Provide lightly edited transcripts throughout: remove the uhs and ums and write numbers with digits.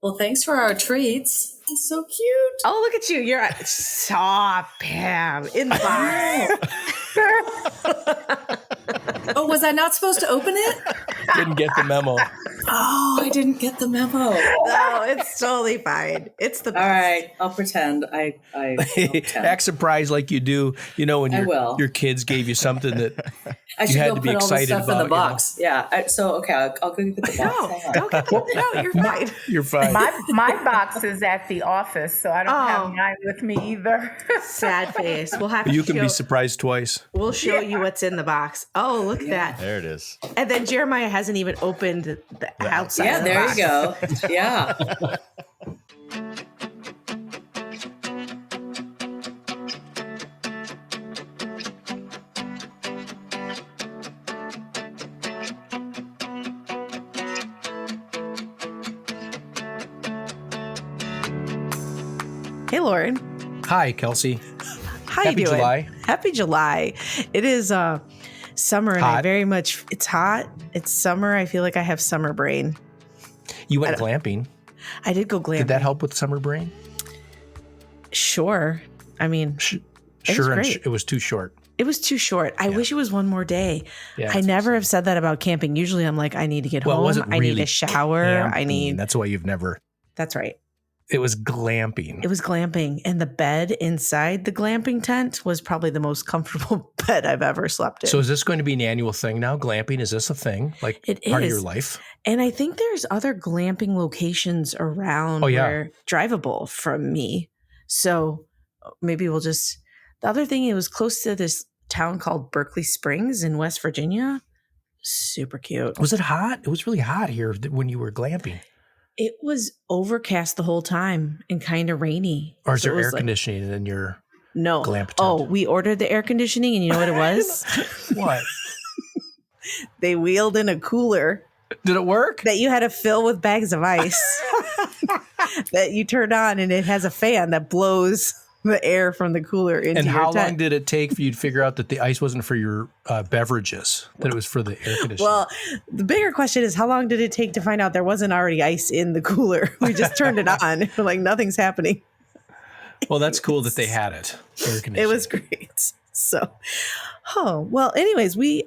Well, thanks for our treats. It's so cute. Oh, look at you. You're stop, Pam. In the box. Oh, was I not supposed to open it? Didn't get the memo. Oh, I didn't get the memo. No, it's totally fine. It's the best. All right, I'll pretend. I'll pretend. Act surprised like you do, when your kids gave you something that I should you had go to be put all the excited stuff about. in the box. Yeah. I'll go get the box. No, don't get the, no, you're fine. You're fine. My box is at the office, so I don't have mine with me either. Sad face. We'll have to You can be surprised twice. We'll show you what's in the box. Oh, look at that. There it is. And then Jeremiah hasn't even opened the outside. Yeah, of the there box. you go. Yeah. Hey, Lauren. Hi, Kelsey. How Happy you doing? July. Happy July. It is summer, and Hot. it's hot. It's summer. I feel like I have summer brain. You went glamping. I did go glamping. Did that help with summer brain? Sure. I mean, Sure, great. it was too short. it was too short. I wish it was one more day. Yeah, I never have said that about camping. Usually I'm like, I need to get Well, it home. wasn't I need really a shower. camping. That's why you've never. That's right. It was glamping. It was glamping. And the bed inside the glamping tent was probably the most comfortable bed I've ever slept in. So is this going to be an annual thing now? Glamping, is this a thing? Like It part of is. your life? And I think there's other glamping locations around where drivable from me. So maybe we'll just, the other thing, it was close to this town called Berkeley Springs in West Virginia. Super cute. Was it hot? It was really hot here when you were glamping. It was overcast the whole time and kind of rainy. Or is So it there was air like- conditioning in your No. glamp tent? Oh, we ordered the air conditioning and you know what it was? What? They wheeled in a cooler Did it work? that you had to fill with bags of ice that you turn on, and it has a fan that blows the air from the cooler into And your how tent. long did it take for you to figure out that the ice wasn't for your beverages, that it was for the air conditioning? Well, the bigger question is, how long did it take to find out there wasn't already ice in the cooler? We just turned it on. We're like, nothing's happening. Well, that's cool that they had it. Air conditioning. It was great. So, well, anyways, we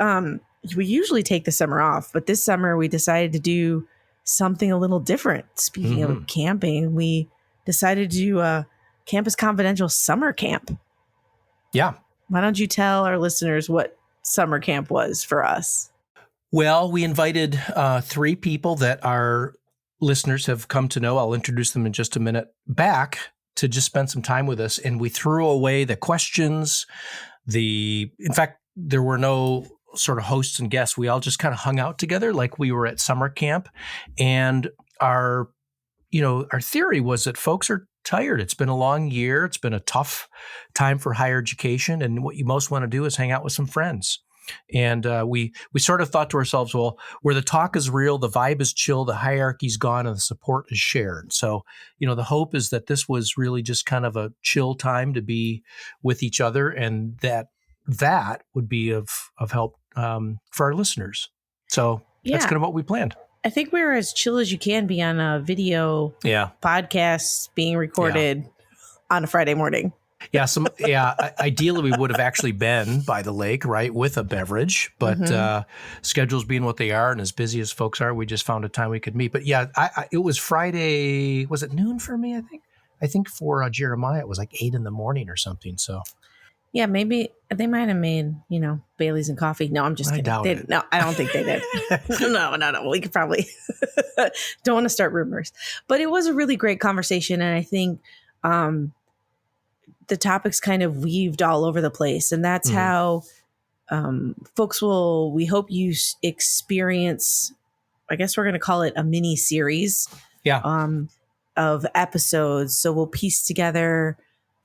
usually take the summer off, but this summer we decided to do something a little different. Speaking of camping, we decided to do a Campus Confidential summer camp. Yeah. Why don't you tell our listeners what summer camp was for us? Well, we invited 3 people that our listeners have come to know. I'll introduce them in just a minute. Back to just spend some time with us, and we threw away the questions. In fact, there were no sort of hosts and guests. We all just kind of hung out together like we were at summer camp. And our theory was that folks are tired. It's been a long year. It's been a tough time for higher education. And what you most want to do is hang out with some friends. And we sort of thought to ourselves, well, where the talk is real, the vibe is chill, the hierarchy's gone, and the support is shared. So, the hope is that this was really just kind of a chill time to be with each other, and that would be of help for our listeners. So that's kind of what we planned. I think we were as chill as you can be on a video podcast being recorded on a Friday morning. Ideally, we would have actually been by the lake, right, with a beverage. But schedules being what they are, and as busy as folks are, we just found a time we could meet. But it was Friday. Was it noon for me? I think for Jeremiah, it was like 8 a.m. or something. So. Yeah, maybe they might have made, Bailey's and coffee. No, I'm just kidding. I doubt it. No, I don't think they did. No. We could probably don't want to start rumors. But it was a really great conversation. And I think the topics kind of weaved all over the place. And that's how folks we hope you experience, I guess we're going to call it a mini series of episodes. So we'll piece together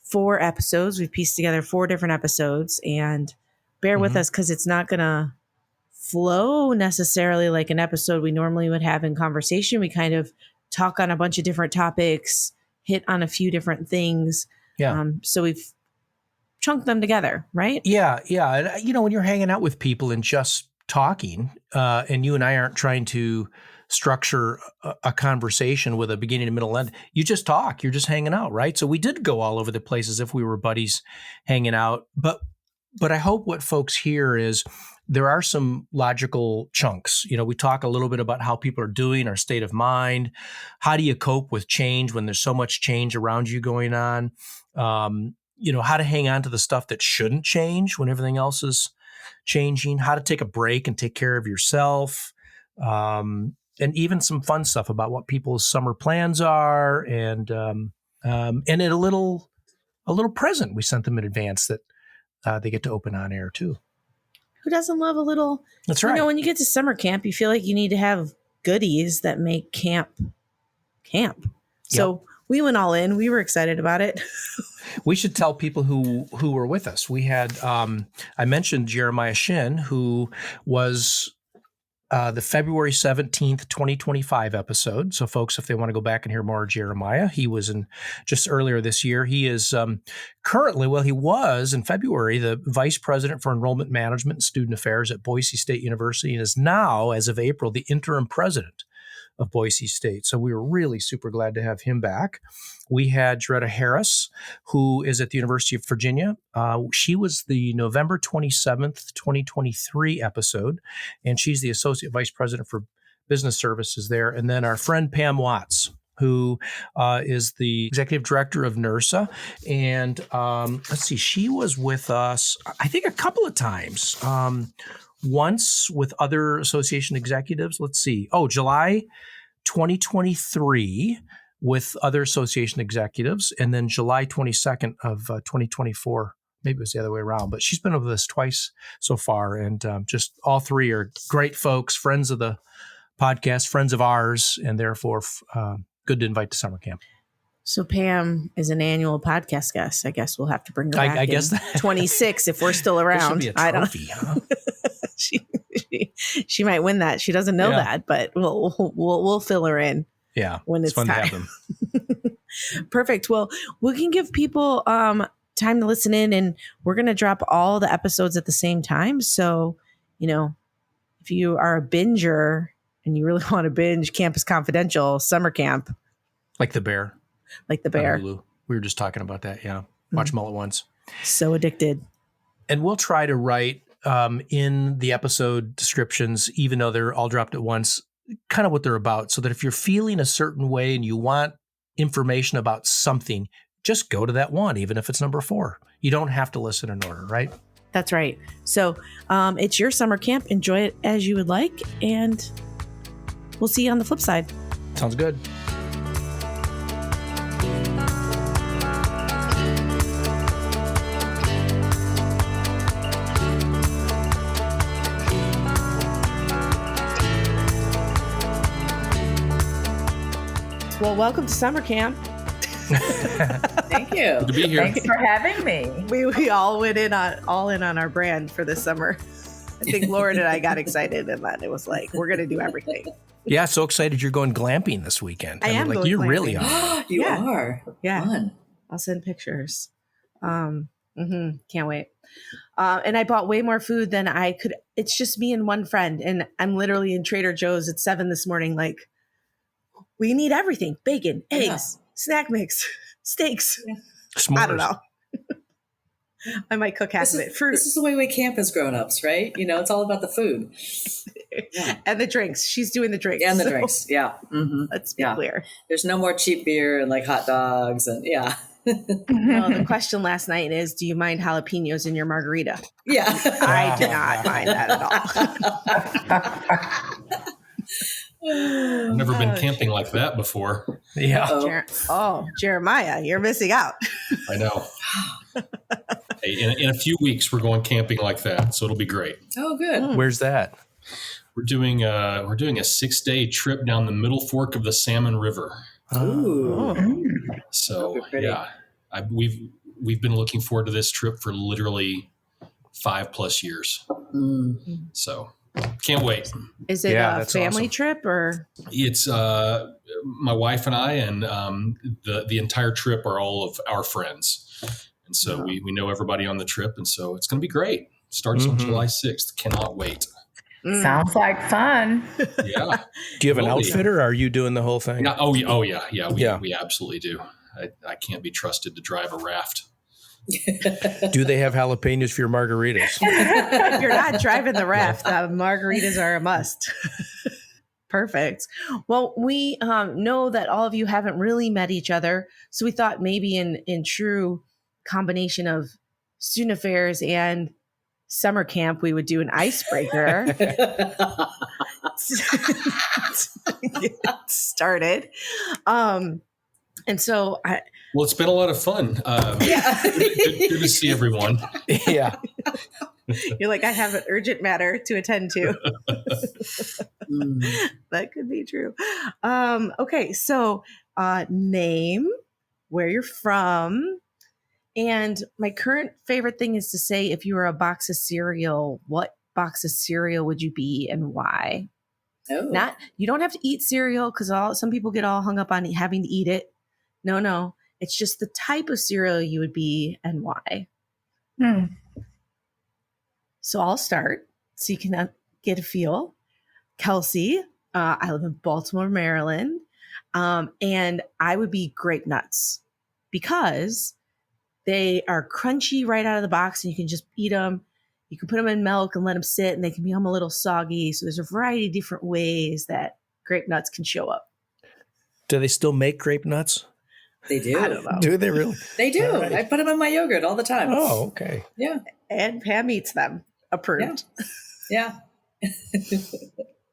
4 episodes. We've pieced together 4 different episodes, and bear with us because it's not going to flow necessarily like an episode we normally would have in conversation. We kind of talk on a bunch of different topics, hit on a few different things. Yeah. So we've chunked them together, right? Yeah. And, when you're hanging out with people and just talking, and you and I aren't trying to structure a conversation with a beginning, a middle, end. You just talk. You're just hanging out, right? So we did go all over the place as if we were buddies hanging out. But I hope what folks hear is there are some logical chunks. We talk a little bit about how people are doing, our state of mind. How do you cope with change when there's so much change around you going on? How to hang on to the stuff that shouldn't change when everything else is changing, how to take a break and take care of yourself, and even some fun stuff about what people's summer plans are, and a little present we sent them in advance that they get to open on air too. Who doesn't love a little? That's right. When you get to summer camp, you feel like you need to have goodies that make camp. So we went all in. We were excited about it. We should tell people who were with us. We had, I mentioned Jeremiah Shinn, who was the February 17th, 2025 episode. So folks, if they want to go back and hear more of Jeremiah, he was in just earlier this year. He is currently, he was in February, the Vice President for Enrollment Management and Student Affairs at Boise State University, and is now, as of April, the interim president of Boise State. So we were really super glad to have him back. We had Gheretta Harris, who is at the University of Virginia. She was the November 27th, 2023 episode, and she's the Associate Vice President for Business Services there. And then our friend Pam Watts, who is the Executive Director of NERSA. And let's see, she was with us, I think, a couple of times. Once with other association executives. Let's see. July 2023 with other association executives, and then July 22nd of 2024. Maybe it was the other way around, but she's been with us twice so far. And just all three are great folks, friends of the podcast, friends of ours, and therefore good to invite to summer camp. So Pam is an annual podcast guest. I guess we'll have to bring her back. I guess in 26 if we're still around. Should be a trophy, huh? She might win that. She doesn't know that, but we'll fill her in. Yeah, when it's fun time. to have them. Perfect. Well, we can give people time to listen in, and we're going to drop all the episodes at the same time. So, if you are a binger and you really want to binge Campus Confidential summer camp, like the bear. We were just talking about that. Yeah. Watch them all at once. So addicted. And we'll try to write in the episode descriptions, even though they're all dropped at once, kind of what they're about, so that if you're feeling a certain way and you want information about something, just go to that one, even if it's number 4. You don't have to listen in order, right? That's right. So it's your summer camp. Enjoy it as you would like. And we'll see you on the flip side. Sounds good. Well, welcome to summer camp. Thank you. Good to be here. Thanks for having me. We all went in on our brand for this summer. I think Loren and I got excited, and then it was like, we're going to do everything. Yeah, so excited you're going glamping this weekend. I am like going you glamping. Really are. You are. Yeah. Fun. I'll send pictures. Can't wait. And I bought way more food than I could. It's just me and one friend, and I'm literally in Trader Joe's at 7 this morning. Like, we need everything: bacon, eggs, snack mix, steaks. S'mores. I don't know. I might cook half of it. Fruit. This is the way we camp as grown-ups, right? It's all about the food. Yeah. And the drinks. She's doing the drinks. And the drinks, yeah. Mm-hmm. Let's be clear. There's no more cheap beer and like hot dogs and Well, the question last night is, do you mind jalapenos in your margarita? Yeah. I do not mind that at all. I've never been camping like that before. Yeah. Jeremiah, you're missing out. I know. Hey, in a few weeks, we're going camping like that, so it'll be great. Oh, good. Where's that? We're doing a 6-day trip down the Middle Fork of the Salmon River. Ooh. So we've been looking forward to this trip for literally 5+ years. So can't wait. Is it a family trip or? It's my wife and I, and the entire trip are all of our friends. And so we know everybody on the trip. And so it's going to be great. Starts on July 6th. Cannot wait. Sounds like fun. Yeah. Do you have an outfitter, or are you doing the whole thing? Yeah. Oh yeah. We absolutely do. I can't be trusted to drive a raft. Do they have jalapenos for your margaritas? If you're not driving the raft, margaritas are a must. Perfect. Well, we know that all of you haven't really met each other, so we thought maybe in true combination of student affairs and summer camp, we would do an icebreaker. Get started. And so well, it's been a lot of fun. Good to see everyone. Yeah. You're like, I have an urgent matter to attend to. That could be true. Okay. So, name, where you're from. And my current favorite thing is to say, if you were a box of cereal, what box of cereal would you be and why? Oh. You don't have to eat cereal because some people get all hung up on having to eat it. No. It's just the type of cereal you would be and why. So I'll start so you can get a feel. Kelsey, I live in Baltimore, Maryland, and I would be grape nuts because they are crunchy right out of the box and you can just eat them. You can put them in milk and let them sit and they can become a little soggy. So there's a variety of different ways that grape nuts can show up. Do they still make grape nuts? They do. I don't know. Do they really? They do. Right. I put them in my yogurt all the time. Oh, okay. Yeah. And Pam eats them. Approved. Yeah.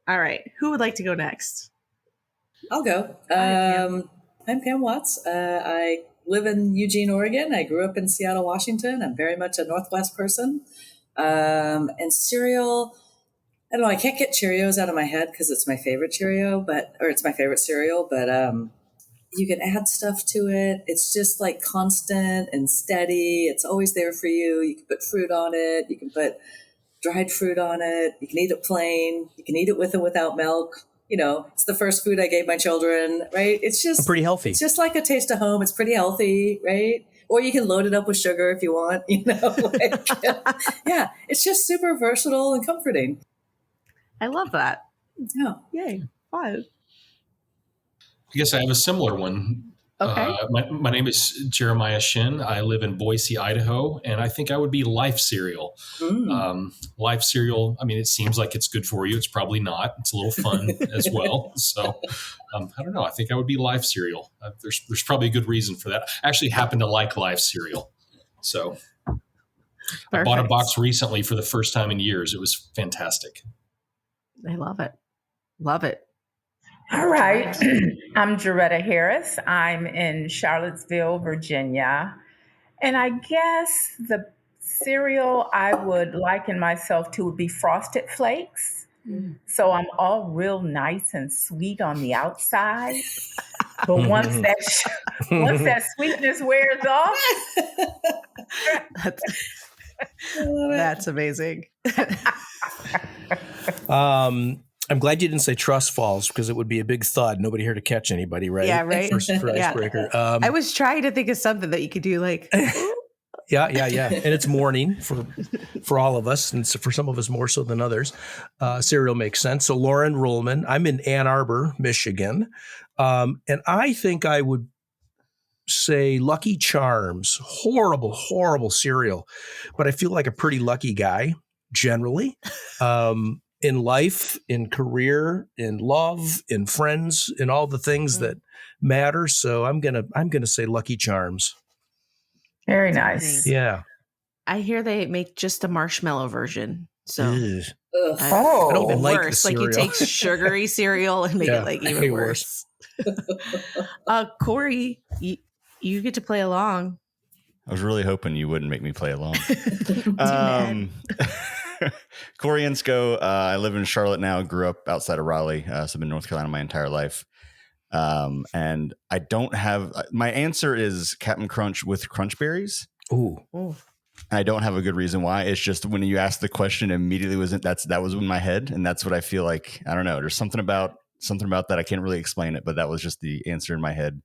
All right. Who would like to go next? I'll go. I'm Pam Watts. I live in Eugene, Oregon. I grew up in Seattle, Washington. I'm very much a Northwest person. And cereal, I don't know. I can't get Cheerios out of my head because it's my favorite Cheerio, it's my favorite cereal, but you can add stuff to it. It's just like constant and steady. It's always there for you. You can put fruit on it. You can put dried fruit on it. You can eat it plain. You can eat it with and without milk. It's the first food I gave my children, right? It's just pretty healthy. It's just like a taste of home. It's pretty healthy, right? Or you can load it up with sugar if you want, yeah, it's just super versatile and comforting. I love that. Yeah. Yay. Fun. I guess I have a similar one. Okay. My name is Jeremiah Shinn. I live in Boise, Idaho, and I think I would be Life cereal. Life cereal, it seems like it's good for you. It's probably not. It's a little fun as well. So I don't know. I think I would be Life cereal. There's probably a good reason for that. I actually happen to like Life cereal. So I bought a box recently for the first time in years. It was fantastic. I love it. Love it. All right. I'm Gheretta Harris. I'm in Charlottesville, Virginia. And I guess the cereal I would liken myself to would be Frosted Flakes. So I'm all real nice and sweet on the outside. But once that sweetness wears off. That's amazing. I'm glad you didn't say Trust Falls because it would be a big thud. Nobody here to catch anybody, right? Yeah, right. For icebreaker. I was trying to think of something that you could do like. Yeah. And it's morning for all of us, and so for some of us more so than others. Cereal makes sense. So Loren, Rullman. I'm in Ann Arbor, Michigan. And I think I would say Lucky Charms. Horrible cereal. But I feel like a pretty lucky guy generally. In life, in career, in love, in friends, in all the things that matter. So I'm gonna say Lucky Charms. Very nice. Yeah. I hear they make just a marshmallow version. So I don't even like the cereal. Like you take sugary cereal and make it like even worse. Corey, you get to play along. I was really hoping you wouldn't make me play along. Corey Inscoe. I live in Charlotte now. Grew up outside of Raleigh. So I've been in North Carolina my entire life. And I don't have my answer is Captain Crunch with Crunch Berries. Ooh. I don't have a good reason why. It's just when you asked the question, immediately that was in my head, and that's what I feel like. I don't know. There's something about that. I can't really explain it, but that was just the answer in my head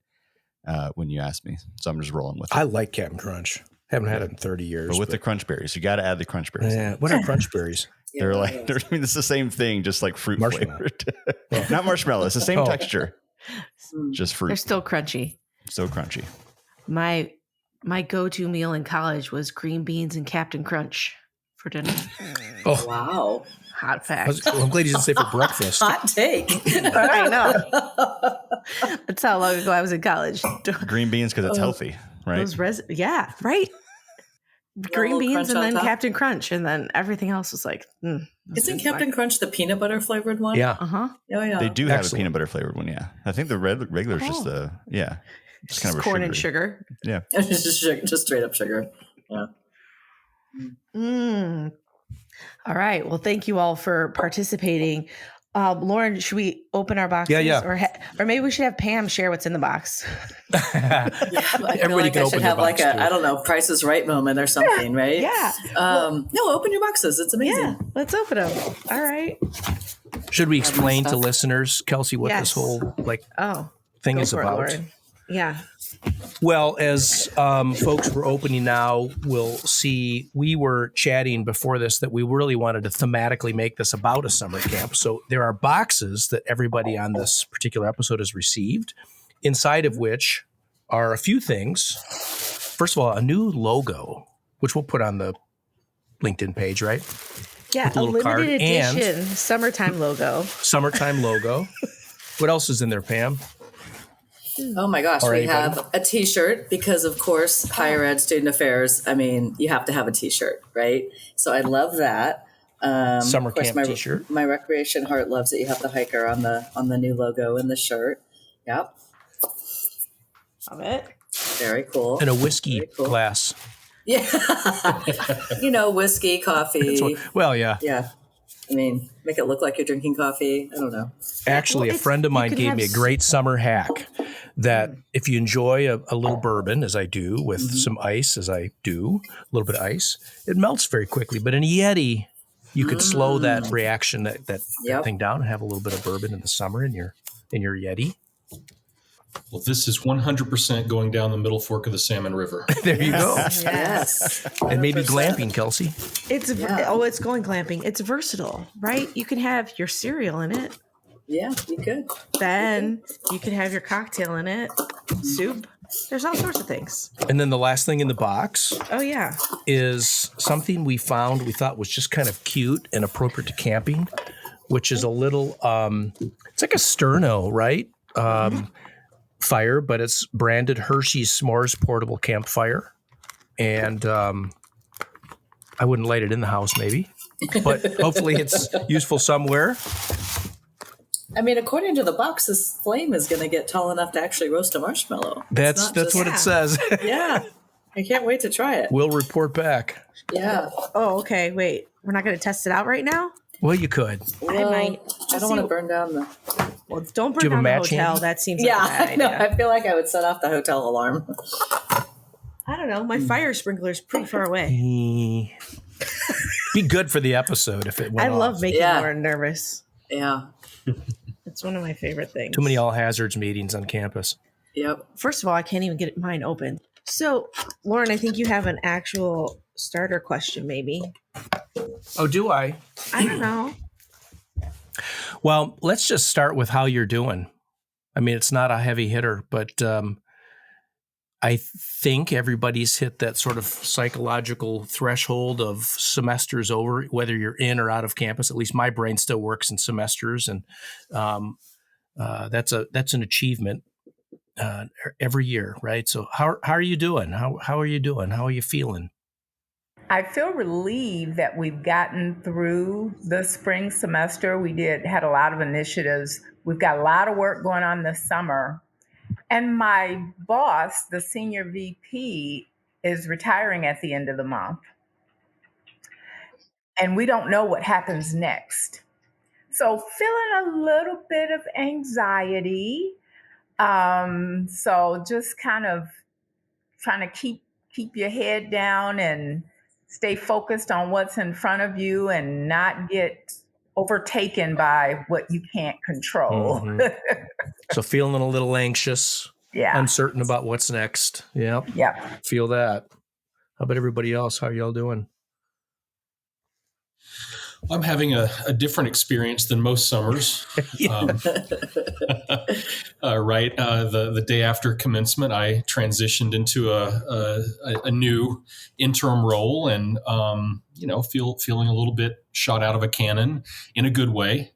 when you asked me. So I'm just rolling with it. I like Captain Crunch. Haven't had it in 30 years. But with the Crunch Berries, you got to add the Crunch Berries. Yeah. What are Crunch Berries? They're it's the same thing, just like fruit flavored. Not marshmallow. It's the same texture. Just fruit. They're still crunchy. So crunchy. My go-to meal in college was green beans and Captain Crunch for dinner. Oh, wow. Hot fact. I'm glad you didn't say for breakfast. Hot take. I know. That's how long ago I was in college. Green beans because it's healthy, right? Yeah, right. Green beans and then top. Captain Crunch, and then everything else was like. Isn't Captain Crunch the peanut butter flavored one? Yeah. Oh yeah. They do have a peanut butter flavored one. Yeah, I think the regular is just just kind of corn and sugar. Yeah, just straight up sugar. Yeah. All right. Well, thank you all for participating. Loren, should we open our boxes? Yeah. Or maybe we should have Pam share what's in the box. Everybody can open have box, I don't know, Price is Right moment or something, right? Yeah. No, open your boxes. It's amazing. Yeah, let's open them. All right. Should we explain to listeners, Kelsey, what this whole thing is about? Loren. Yeah. Well, as folks were opening now will see, we were chatting before this that we really wanted to thematically make this about a summer camp. So there are boxes that everybody on this particular episode has received, inside of which are a few things. First of all, a new logo, which we'll put on the LinkedIn page, right? Yeah, a limited edition summertime logo. Summertime logo. What else is in there, Pam? Oh my gosh, we have a t-shirt because of course, higher ed student affairs. I mean, you have to have a t-shirt, right? So I love that. Summer of course, camp t-shirt. My recreation heart loves that you have the hiker on the new logo in the shirt. Yep. Love it. Very cool. And a whiskey glass. Yeah. Whiskey, coffee. Yeah. Yeah. I mean, make it look like you're drinking coffee. I don't know. Actually, a friend of mine gave me a great summer hack that if you enjoy a little bourbon, as I do, with some ice, as I do, a little bit of ice, it melts very quickly. But in a Yeti, you could slow that reaction, that thing down and have a little bit of bourbon in the summer in your Yeti. Well, this is 100% going down the middle fork of the Salmon River. There you go. Yes. And maybe glamping, Kelsey. It's going glamping. It's versatile, right? You can have your cereal in it. Yeah, you could. Then you could have your cocktail in it. Soup. There's all sorts of things. And then the last thing in the box is something we found we thought was just kind of cute and appropriate to camping, which is a little, it's like a sterno, right? Fire, but it's branded Hershey's S'mores Portable Campfire. And I wouldn't light it in the house maybe, but hopefully it's useful somewhere. I mean, according to the box, this flame is going to get tall enough to actually roast a marshmallow. That's what it says. Yeah. I can't wait to try it. We'll report back. Yeah. Oh, okay. Wait, we're not going to test it out right now? Well, you could. I might. I don't want to burn down the... Well, don't burn down the hotel. Handy? That seems like a bad idea. No, I feel like I would set off the hotel alarm. I don't know. My fire sprinkler's pretty far away. Be good for the episode if it went off. I love making Lauren nervous. Yeah. It's one of my favorite things. Too many all hazards meetings on campus. Yep. First of all, I can't even get mine open. So, Lauren, I think you have an actual starter question, maybe. Oh, do I? I don't know. Well, let's just start with how you're doing. I mean, it's not a heavy hitter, but I think everybody's hit that sort of psychological threshold of semesters over, whether you're in or out of campus. At least my brain still works in semesters, and that's an achievement every year, right? So how are you doing? How are you doing? How are you feeling? I feel relieved that we've gotten through the spring semester. We had a lot of initiatives. We've got a lot of work going on this summer. And my boss, the senior VP, is retiring at the end of the month. And we don't know what happens next. So feeling a little bit of anxiety. So just kind of trying to keep your head down and stay focused on what's in front of you and not get overtaken by what you can't control. Mm-hmm. So feeling a little anxious, uncertain about what's next. Yep. Feel that. How about everybody else? How are y'all doing? I'm having a different experience than most summers. Right. The day after commencement, I transitioned into a new interim role, and feeling a little bit shot out of a cannon in a good way.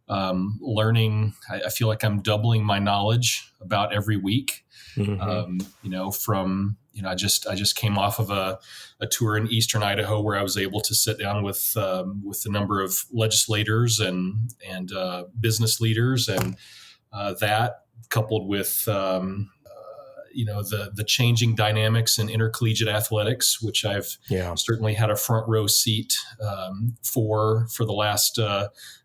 Learning, I feel like I'm doubling my knowledge about every week. I just came off of a tour in Eastern Idaho where I was able to sit down with a number of legislators and business leaders, and that coupled with the changing dynamics in intercollegiate athletics, which I've certainly had a front row seat for the last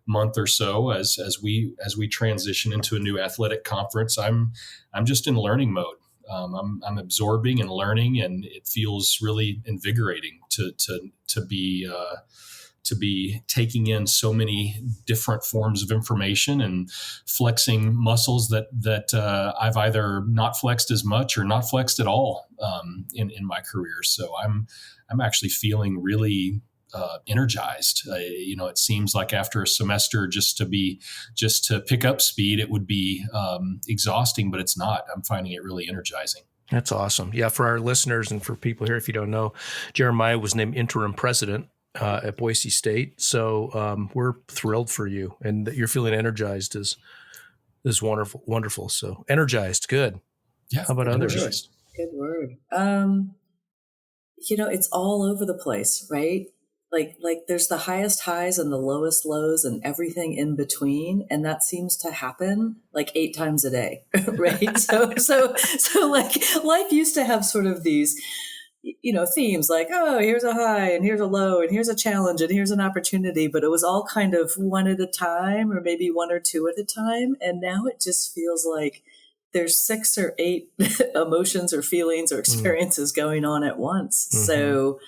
month or so as we transition into a new athletic conference. I'm just in learning mode. I'm absorbing and learning, and it feels really invigorating to be taking in so many different forms of information and flexing muscles that I've either not flexed as much or not flexed at all in my career. So I'm actually feeling really energized. It seems like after a semester, just to pick up speed, it would be exhausting, but it's not. I'm finding it really energizing. That's awesome. Yeah. For our listeners and for people here, if you don't know, Jeremiah was named interim president at Boise State. So we're thrilled for you, and that you're feeling energized is wonderful. Wonderful. So energized. Good. Yeah. How about others? Good word. It's all over the place, right? Like there's the highest highs and the lowest lows and everything in between. And that seems to happen like 8 times a day, right? so like life used to have sort of these, themes like, oh, here's a high and here's a low and here's a challenge and here's an opportunity. But it was all kind of one at a time, or maybe 1 or 2 at a time. And now it just feels like there's 6 or 8 emotions or feelings or experiences going on at once. Mm-hmm. So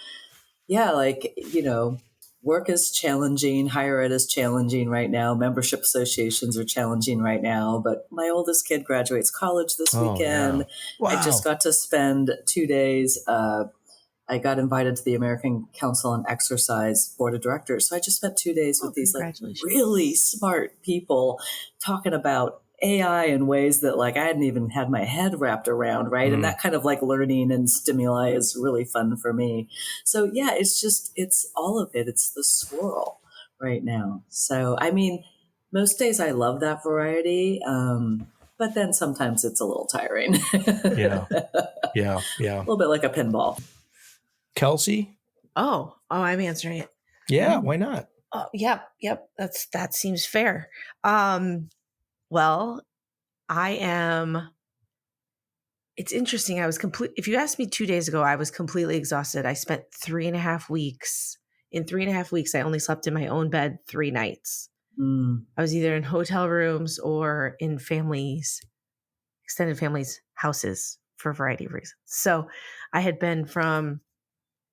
work is challenging. Higher ed is challenging right now. Membership associations are challenging right now. But my oldest kid graduates college this weekend. Yeah. Wow. I just got to spend 2 days. I got invited to the American Council on Exercise Board of Directors. So I just spent 2 days with these really smart people talking about AI in ways that I hadn't even had my head wrapped around, right? And that kind of learning and stimuli is really fun for me. So it's all of it. It's the swirl right now. So, most days I love that variety. But then sometimes it's a little tiring. Yeah. A little bit like a pinball. Kelsey? Oh, I'm answering it. Yeah. Why not? Oh, yep. That seems fair. Well, it's interesting. If you asked me 2 days ago, I was completely exhausted. I spent 3.5 weeks. In 3.5 weeks, I only slept in my own bed 3 nights. I was either in hotel rooms or in extended families' houses for a variety of reasons. So I had been from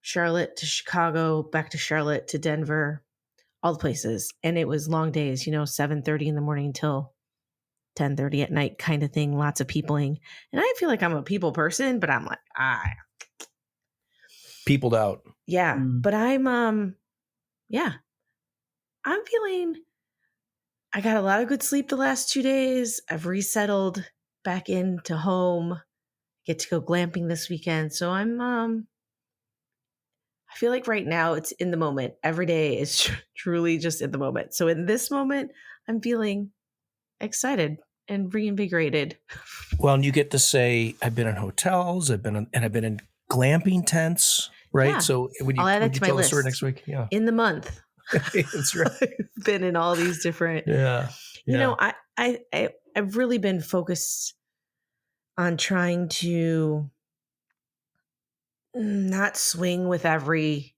Charlotte to Chicago, back to Charlotte to Denver, all the places. And it was long days, 7:30 in the morning till 10:30 at night kind of thing, lots of peopling. And I feel like I'm a people person, but I'm like, peopled out. Yeah. But I'm feeling, I got a lot of good sleep the last 2 days. I've resettled back into home, get to go glamping this weekend. So I feel like right now it's in the moment. Every day is truly just in the moment. So in this moment, I'm feeling excited and reinvigorated. Well, and you get to say, I've been in hotels, I've been in glamping tents, right? Yeah. So I'll add it to my list. Story next week? Yeah. In the month. That's right. I've been in all these different. Yeah. I've really been focused on trying to not swing with every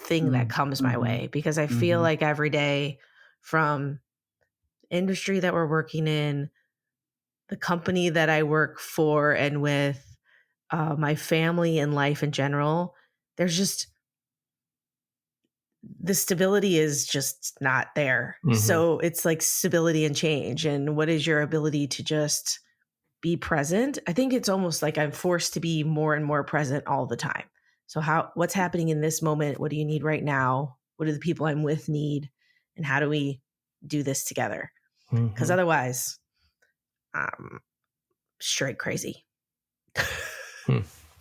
thing that comes my way, because I feel like every day, from industry that we're working in, the company that I work for and with, my family and life in general, there's just, the stability is just not there. So it's like stability and change. And what is your ability to just be present? I think it's almost like I'm forced to be more and more present all the time. So what's happening in this moment? What do you need right now? What do the people I'm with need? And how do we do this together? Because otherwise, straight crazy.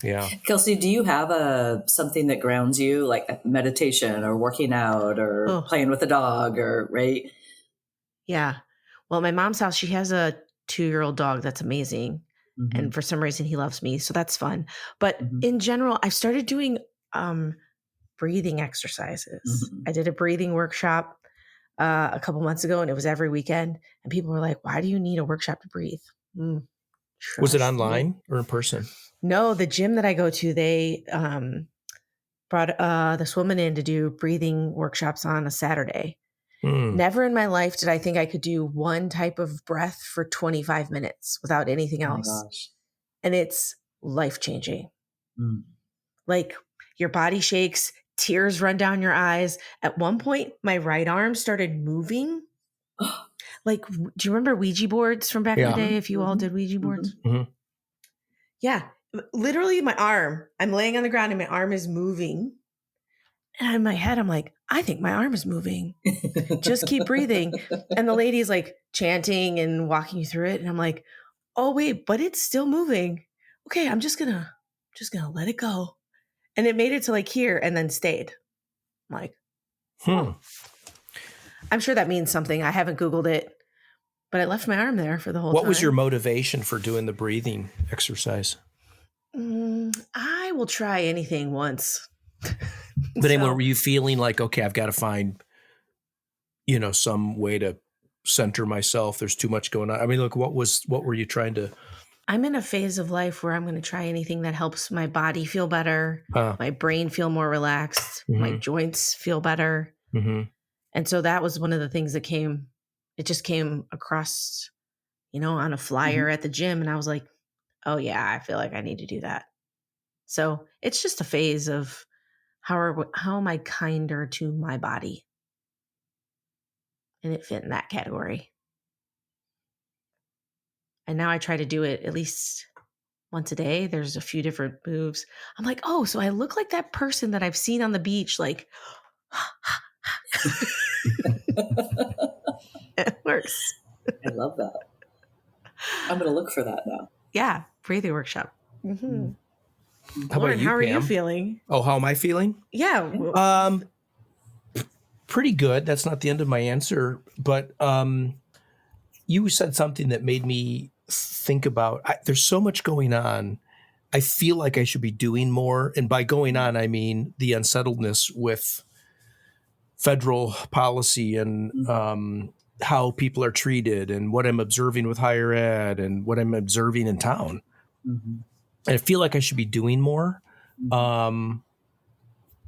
Yeah. Kelsey, do you have something that grounds you, like meditation or working out or playing with a dog or right? Yeah. Well, my mom's house, she has a 2-year-old dog that's amazing. And for some reason he loves me. So that's fun. But in general, I've started doing breathing exercises. I did a breathing workshop a couple months ago, and it was every weekend. And people were like, why do you need a workshop to breathe? Was it online or in person? No, the gym that I go to, they brought this woman in to do breathing workshops on a Saturday. Never in my life did I think I could do one type of breath for 25 minutes without anything else. Oh my gosh. And it's life-changing. Like your body shakes, tears run down your eyes. At one point, my right arm started moving. Like, do you remember Ouija boards from back in the day? If you all did Ouija boards? Yeah. Literally my arm, I'm laying on the ground and my arm is moving. And in my head, I'm like, I think my arm is moving. Just keep breathing. And the lady's like chanting and walking you through it. And I'm like, oh, wait, but it's still moving. Okay, I'm just gonna let it go. And it made it to like here and then stayed. I'm like, I'm sure that means something. I haven't Googled it, but I left my arm there for the whole time. What was your motivation for doing the breathing exercise? I will try anything once. But anyway, were you feeling like, okay, I've got to find, some way to center myself? There's too much going on. I mean, look, what were you trying to? I'm in a phase of life where I'm going to try anything that helps my body feel better, my brain feel more relaxed, my joints feel better. And so that was one of the things that it just came across, on a flyer at the gym. And I was like, oh yeah, I feel like I need to do that. So it's just a phase of how am I kinder to my body? And it fit in that category. And now I try to do it at least once a day. There's a few different moves. I'm like, oh, so I look like that person that I've seen on the beach, like, it works. I love that. I'm going to look for that now. Yeah, breathing workshop. How Loren, about you, how are Pam? you feeling? Oh, how am I feeling? Yeah. Pretty good. That's not the end of my answer, but you said something that made me think about, there's so much going on. I feel like I should be doing more. And by going on, I mean the unsettledness with federal policy and how people are treated and what I'm observing with higher ed and what I'm observing in town. And I feel like I should be doing more.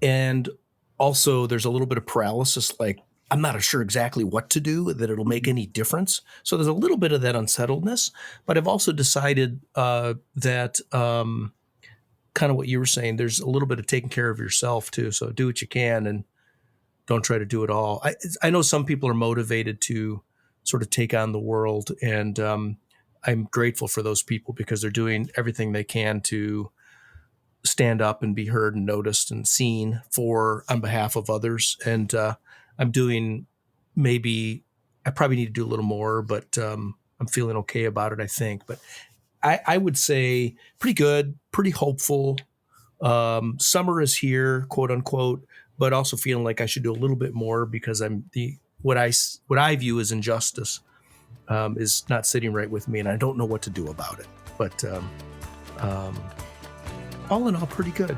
And also there's a little bit of paralysis, like I'm not sure exactly what to do, that it'll make any difference. So there's a little bit of that unsettledness, but I've also decided that kind of what you were saying, there's a little bit of taking care of yourself too. So do what you can and don't try to do it all. I know some people are motivated to sort of take on the world, and I'm grateful for those people because they're doing everything they can to stand up and be heard and noticed and seen on behalf of others. And I'm doing, I probably need to do a little more, but I'm feeling okay about it, I think. But I would say pretty good, pretty hopeful. Summer is here, quote unquote, but also feeling like I should do a little bit more because what I view as injustice is not sitting right with me, and I don't know what to do about it. But all in all, pretty good.